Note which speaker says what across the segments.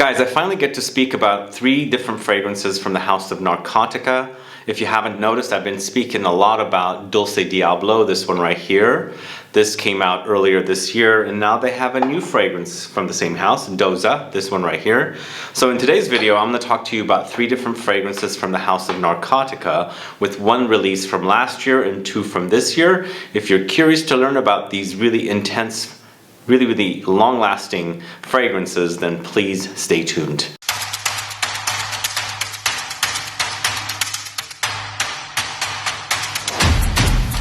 Speaker 1: Guys, I finally get to speak about 3 different fragrances from the house of Narcotica. If you haven't noticed, I've been speaking a lot about Dulce Diablo, this one right here. This came out earlier this year, and now they have a new fragrance from the same house, DOZA, this one right here. So in today's video, I'm going to talk to you about 3 different fragrances from the house of Narcotica, with 1 release from last year and 2 from this year. If you're curious to learn about these really intense, really long-lasting fragrances, then please stay tuned.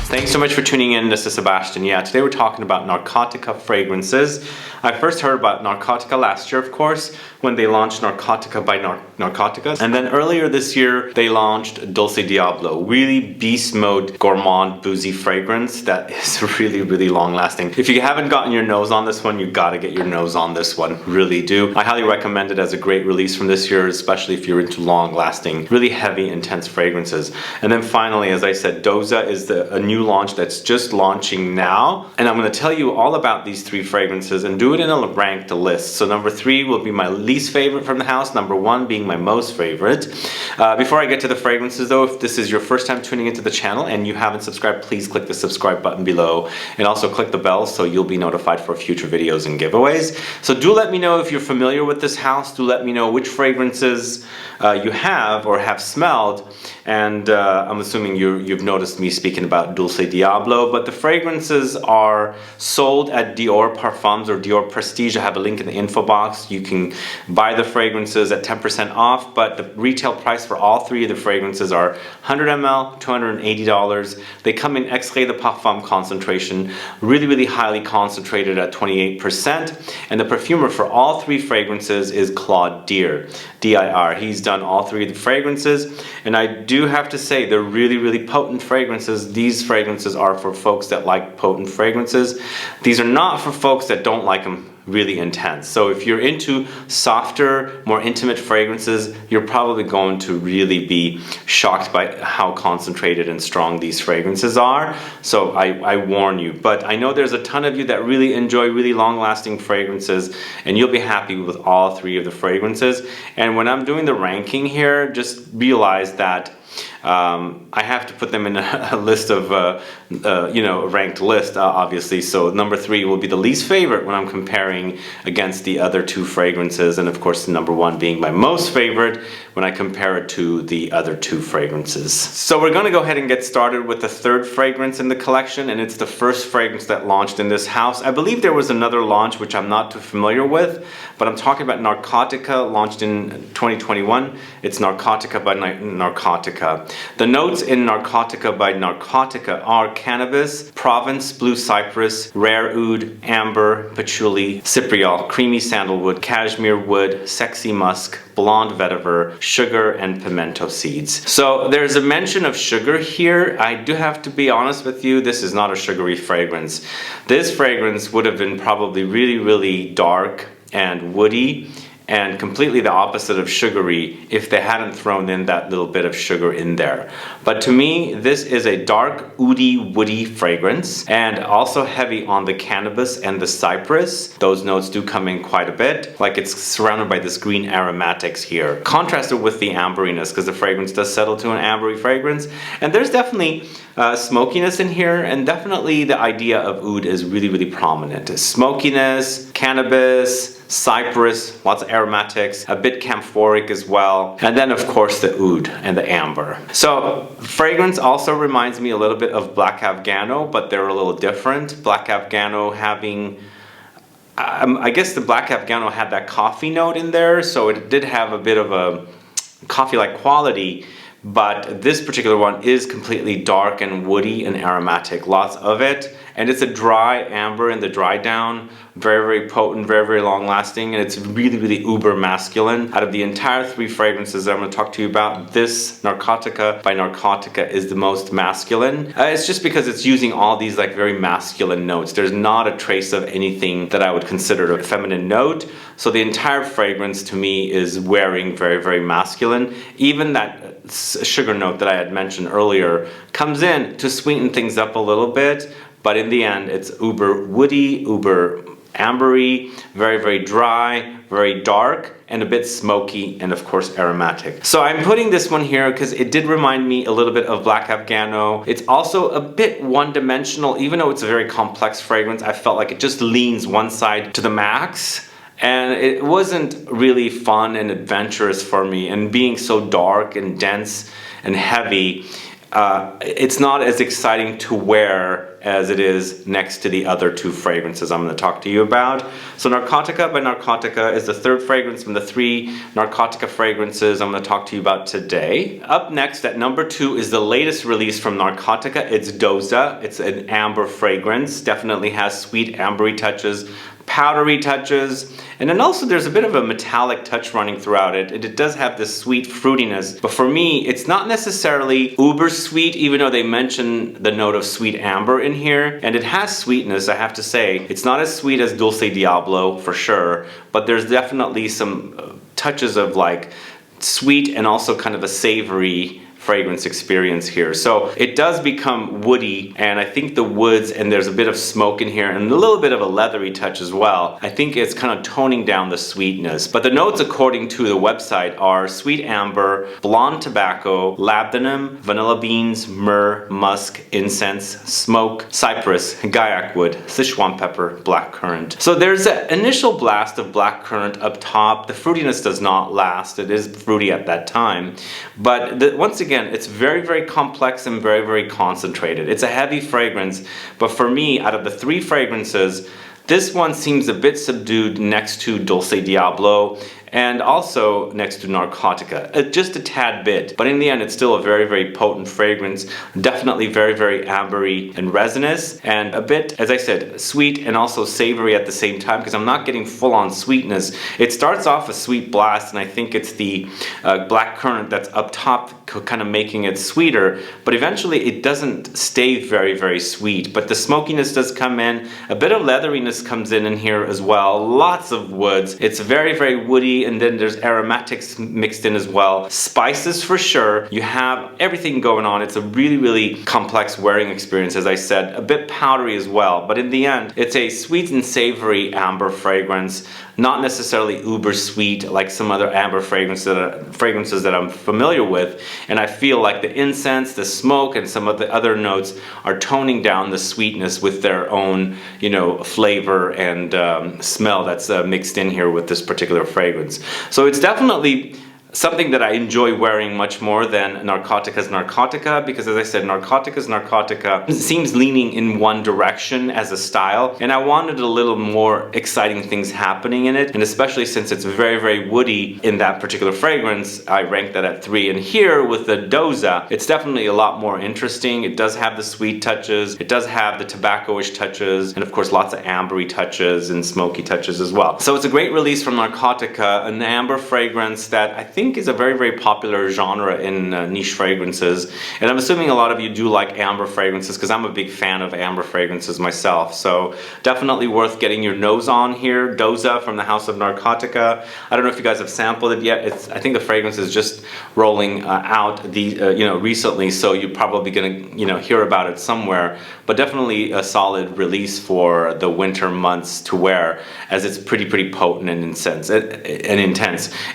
Speaker 1: Thanks so much for tuning in. This is Sebastian. Yeah, today we're talking about Narcotica fragrances. I first heard about Narcotica last year, of course, when they launched Narcotica by Narcotica. And then earlier this year, they launched Dulce Diablo, really beast mode, gourmand, boozy fragrance that is really long lasting. If you haven't gotten your nose on this one, you gotta get your nose on this one, really do. I highly recommend it as a great release from this year, especially if you're into long lasting, really heavy, intense fragrances. And then finally, as I said, DOZA is a new launch that's just launching now, and I'm going to tell you all about these 3 fragrances and do it in a ranked list. So number 3 will be my least favorite from the house, number 1 being my most favorite. Before I get to the fragrances though, if this is your first time tuning into the channel and you haven't subscribed, please click the subscribe button below and also click the bell so you'll be notified for future videos and giveaways. So do let me know if you're familiar with this house. Do let me know which fragrances you have or have smelled, and I'm assuming you've noticed me speaking about Dulce Diablo, but the fragrances are sold at Dior Parfums or Dior Prestige. I have a link in the info box. You can buy the fragrances at 10% off, but the retail price for all 3 of the fragrances are 100 ml, $280. They come in Extrait de Parfum concentration, really highly concentrated at 28%, and the perfumer for all 3 fragrances is Claude Dir, D-I-R. He's done all 3 of the fragrances, and I do have to say they're really potent fragrances. These fragrances are for folks that like potent fragrances. These are not for folks that don't like them really intense. So if you're into softer, more intimate fragrances, you're probably going to really be shocked by how concentrated and strong these fragrances are. So I warn you. But I know there's a ton of you that really enjoy really long-lasting fragrances, and you'll be happy with all 3 of the fragrances. And when I'm doing the ranking here, just realize that I have to put them in a list of, a ranked list, obviously. So number 3 will be the least favorite when I'm comparing against the other 2 fragrances, and of course number 1 being my most favorite when I compare it to the other 2 fragrances. So we're going to go ahead and get started with the 3rd fragrance in the collection, and it's the first fragrance that launched in this house. I believe there was another launch which I'm not too familiar with, but I'm talking about Narcotica, launched in 2021. It's Narcotica by Narcotica. The notes in Narcotica by Narcotica are Cannabis, Provence, Blue Cypress, Rare Oud, Amber, Patchouli, Cypriol, Creamy Sandalwood, Cashmere Wood, Sexy Musk, Blond Vetiver, Sugar, and Pimento seeds. So there's a mention of sugar here. I do have to be honest with you, this is not a sugary fragrance. This fragrance would have been probably really dark and woody, and completely the opposite of sugary if they hadn't thrown in that little bit of sugar in there. But to me, this is a dark, oudy, woody fragrance, and also heavy on the cannabis and the cypress. Those notes do come in quite a bit, like it's surrounded by this green aromatics here. Contrasted with the amberiness, because the fragrance does settle to an ambery fragrance. And there's definitely smokiness in here, and definitely the idea of oud is really prominent. Smokiness, cannabis, cypress, lots of aromatics, a bit camphoric as well, and then of course the oud and the amber. So fragrance also reminds me a little bit of Black Afghano, but they're a little different. Black Afghano having, I guess the Black Afghano had that coffee note in there, so it did have a bit of a coffee-like quality, but this particular one is completely dark and woody and aromatic, lots of it. And it's a dry amber in the dry down, very potent, very long lasting, and it's really uber masculine. Out of the entire 3 fragrances that I'm going to talk to you about, this Narcotica by Narcotica is the most masculine. It's just because it's using all these like very masculine notes. There's not a trace of anything that I would consider a feminine note. So the entire fragrance to me is wearing very masculine. Even that sugar note that I had mentioned earlier comes in to sweeten things up a little bit. But in the end, it's uber woody, uber ambery, very, very dry, very dark, and a bit smoky, and of course aromatic. So I'm putting this one here because it did remind me a little bit of Black Afghano. It's also a bit one-dimensional. Even though it's a very complex fragrance, I felt like it just leans one side to the max. And it wasn't really fun and adventurous for me. And being so dark and dense and heavy, it's not as exciting to wear as it is next to the other two fragrances I'm going to talk to you about. So Narcotica by Narcotica is the third fragrance from the 3 Narcotica fragrances I'm going to talk to you about today. Up next at number 2 is the latest release from Narcotica. It's DOZA. It's an amber fragrance. Definitely has sweet ambery touches, powdery touches, and then also there's a bit of a metallic touch running throughout it. It does have this sweet fruitiness, but for me it's not necessarily uber sweet, even though they mention the note of sweet amber in here, and it has sweetness, I have to say. It's not as sweet as Dulce Diablo for sure, but there's definitely some touches of like sweet and also kind of a savory fragrance experience here. So it does become woody, and I think the woods, and there's a bit of smoke in here and a little bit of a leathery touch as well. I think it's kind of toning down the sweetness. But the notes according to the website are sweet amber, blonde tobacco, labdanum, vanilla beans, myrrh, musk, incense, smoke, cypress, guaiac wood, Sichuan pepper, black currant. So there's an initial blast of black currant up top. The fruitiness does not last. It is fruity at that time. But once again, it's very, very complex and very, very concentrated. It's a heavy fragrance, but for me, out of the 3 fragrances, this one seems a bit subdued next to Dulce Diablo and also next to Narcotica, just a tad bit. But in the end, it's still a very, very potent fragrance. Definitely very, very ambery and resinous, and a bit, as I said, sweet and also savory at the same time, because I'm not getting full-on sweetness. It starts off a sweet blast, and I think it's the black currant that's up top kind of making it sweeter, but eventually it doesn't stay very, very sweet. But the smokiness does come in, a bit of leatheriness comes in here as well, lots of woods. It's very, very woody, and then there's aromatics mixed in as well. Spices for sure. You have everything going on. It's a really, really complex wearing experience, as I said. A bit powdery as well, but in the end, it's a sweet and savory amber fragrance. Not necessarily uber sweet like some other amber fragrances that I'm familiar with, and I feel like the incense, the smoke, and some of the other notes are toning down the sweetness with their own, you know, flavor and smell that's mixed in here with this particular fragrance. So it's definitely something that I enjoy wearing much more than Narcotica's Narcotica, because as I said, Narcotica's Narcotica seems leaning in one direction as a style, and I wanted a little more exciting things happening in it, and especially since it's very, very woody in that particular fragrance, I ranked that at 3. And here with the DOZA, it's definitely a lot more interesting. It does have the sweet touches, it does have the tobacco-ish touches, and of course lots of ambery touches and smoky touches as well. So it's a great release from Narcotica, an amber fragrance that I think is a very, very popular genre in niche fragrances, and I'm assuming a lot of you do like amber fragrances, because I'm a big fan of amber fragrances myself. So definitely worth getting your nose on here. DOZA from the house of Narcotica. I don't know if you guys have sampled it yet. I think the fragrance is just rolling out recently, so you're probably gonna hear about it somewhere. But definitely a solid release for the winter months to wear, as it's pretty potent and intense.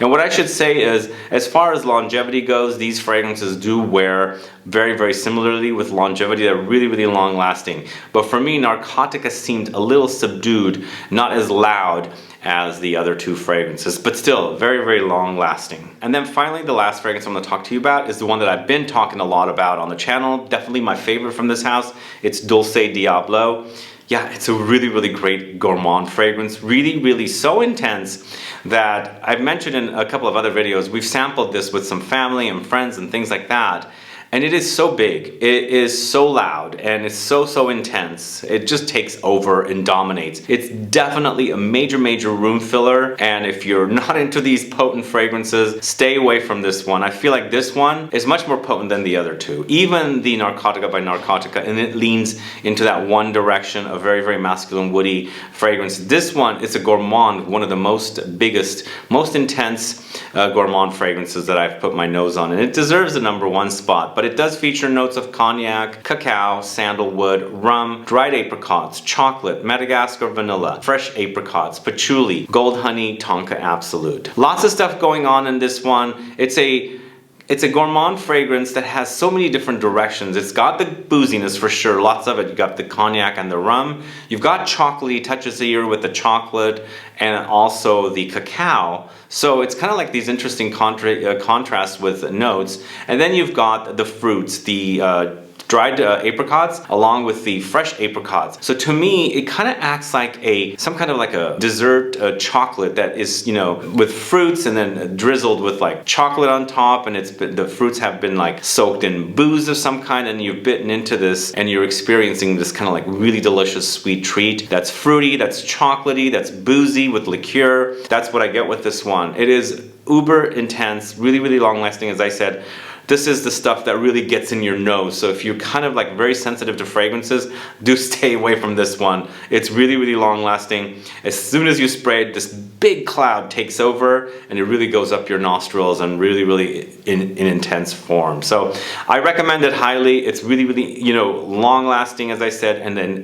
Speaker 1: And what I should say is, as far as longevity goes, these fragrances do wear very, very similarly with longevity. They're really, really long lasting. But for me, Narcotica seemed a little subdued, not as loud as the other 2 fragrances, but still very, very long lasting. And then finally, the last fragrance I'm going to talk to you about is the one that I've been talking a lot about on the channel. Definitely my favorite from this house. It's Dulce Diablo. Yeah, it's a really, really great gourmand fragrance. Really, really so intense that I've mentioned in a couple of other videos, we've sampled this with some family and friends and things like that. And it is so big, it is so loud, and it's so intense. It just takes over and dominates. It's definitely a major room filler, and if you're not into these potent fragrances, stay away from this one. I feel like this one is much more potent than the other 2. Even the Narcotica by Narcotica, and it leans into that one direction, a very masculine woody fragrance. This one is a gourmand, one of the biggest, most intense gourmand fragrances that I've put my nose on, and it deserves the #1 spot. but it does feature notes of cognac, cacao, sandalwood, rum, dried apricots, chocolate, Madagascar vanilla, fresh apricots, patchouli, gold honey, tonka absolute. Lots of stuff going on in this one. It's a gourmand fragrance that has so many different directions. It's got the booziness for sure, lots of it. You've got the cognac and the rum. You've got chocolatey touches here with the chocolate and also the cacao. So it's kind of like these interesting contrasts with notes. And then you've got the fruits, the dried apricots along with the fresh apricots. So to me, it kind of acts like some kind of like a dessert chocolate that is, you know, with fruits and then drizzled with like chocolate on top, and the fruits have been like soaked in booze of some kind, and you've bitten into this and you're experiencing this kind of like really delicious sweet treat that's fruity, that's chocolatey, that's boozy with liqueur. That's what I get with this one. It is uber intense, really, really long lasting, as I said. This is the stuff that really gets in your nose. So if you're kind of like very sensitive to fragrances, do stay away from this one. It's really, really long lasting. As soon as you spray it, this big cloud takes over and it really goes up your nostrils and really, really in intense form. So I recommend it highly. It's really, really, you know, long lasting, as I said, and then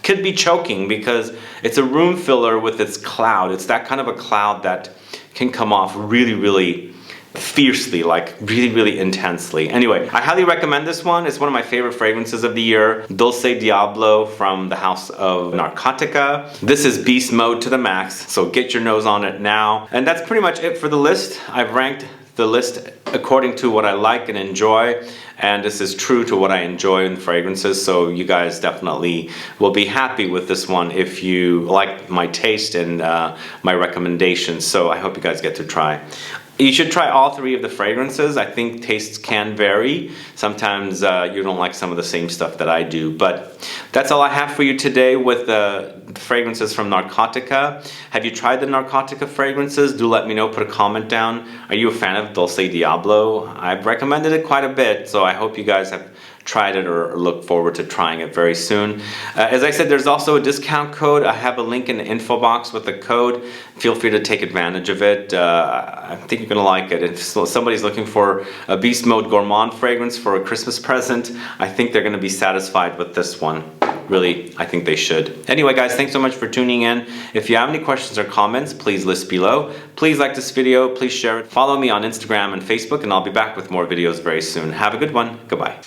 Speaker 1: could be choking because it's a room filler with its cloud. It's that kind of a cloud that can come off really, really fiercely, like really, really intensely. Anyway, I highly recommend this one. It's one of my favorite fragrances of the year. Dulce Diablo from the house of Narcotica. This is beast mode to the max, so get your nose on it now. And that's pretty much it for the list. I've ranked the list according to what I like and enjoy, and this is true to what I enjoy in fragrances, so you guys definitely will be happy with this one if you like my taste and my recommendations. So I hope you guys get to try. You should try all three of the fragrances. I think tastes can vary. Sometimes you don't like some of the same stuff that I do, but that's all I have for you today with the fragrances from Narcotica. Have you tried the Narcotica fragrances? Do let me know, put a comment down. Are you a fan of Dulce Diablo? I've recommended it quite a bit, so I hope you guys have tried it or look forward to trying it very soon. As I said, there's also a discount code. I have a link in the info box with the code. Feel free to take advantage of it. I think you're gonna like it. If somebody's looking for a beast mode gourmand fragrance for a Christmas present, I think they're gonna be satisfied with this one. Really, I think they should. Anyway, guys, thanks so much for tuning in. If you have any questions or comments, please list below. Please like this video, please share it. Follow me on Instagram and Facebook, and I'll be back with more videos very soon. Have a good one. Goodbye.